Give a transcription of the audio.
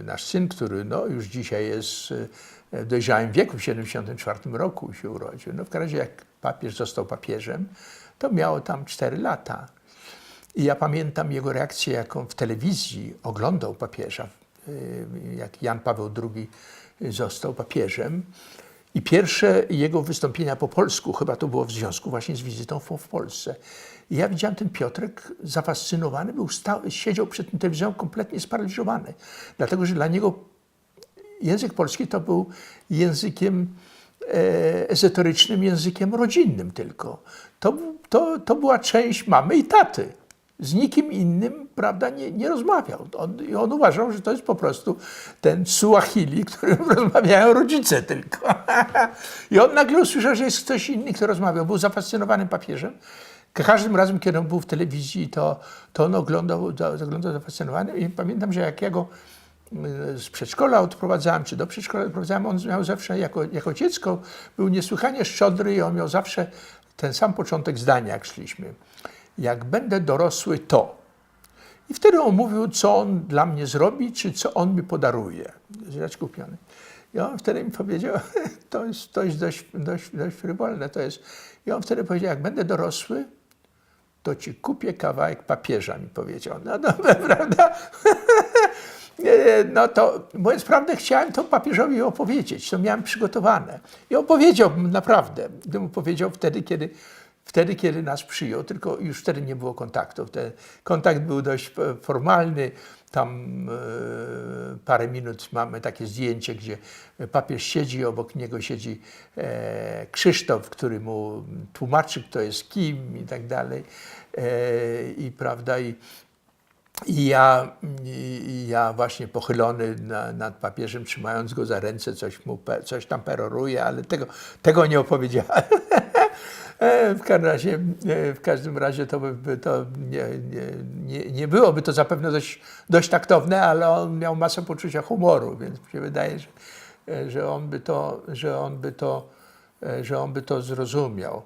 Nasz syn, który no, już dzisiaj jest w dojrzałym wieku, w 74 roku się urodził. No, w każdym razie jak papież został papieżem, to miało tam 4 lata. I ja pamiętam jego reakcję, jaką w telewizji oglądał papieża, jak Jan Paweł II został papieżem. I pierwsze jego wystąpienia po polsku, chyba to było w związku właśnie z wizytą w Polsce. I ja widziałem, ten Piotrek zafascynowany był, siedział przed tym telewizorem kompletnie sparaliżowany. Dlatego, że dla niego język polski to był językiem ezoterycznym, językiem rodzinnym tylko. To była część mamy i taty. Z nikim innym, prawda, nie rozmawiał. On uważał, że to jest po prostu ten Suahili, którym rozmawiają rodzice tylko. I on nagle usłyszał, że jest ktoś inny, kto rozmawiał. Był zafascynowanym papieżem. Każdym razem, kiedy on był w telewizji, to on oglądał zafascynowany. I pamiętam, że jak ja go z przedszkola odprowadzałem, czy do przedszkola odprowadzałem, on miał zawsze, jako dziecko, był niesłychanie szczodry i on miał zawsze ten sam początek zdania, jak szliśmy. Jak będę dorosły, to. I wtedy on mówił, co on dla mnie zrobi, czy co on mi podaruje. Rzecz kupiony. I on wtedy mi powiedział, to jest dość frywolne. I on wtedy powiedział, jak będę dorosły, to ci kupię kawałek papieża, mi powiedział. No dobra, prawda? No to, mówiąc prawdę, chciałem to papieżowi opowiedzieć. To miałem przygotowane. I opowiedział naprawdę. Gdybym powiedział wtedy, kiedy nas przyjął, tylko już wtedy nie było kontaktu. Ten kontakt był dość formalny. Tam parę minut mamy takie zdjęcie, gdzie papież siedzi, obok niego siedzi Krzysztof, który mu tłumaczy, kto jest kim i tak dalej. Prawda, i ja właśnie pochylony nad papieżem, trzymając go za ręce, coś tam peroruje, ale tego nie opowiedziałem. W każdym razie to nie byłoby to zapewne dość taktowne, ale on miał masę poczucia humoru, więc mi się wydaje, że on by to zrozumiał.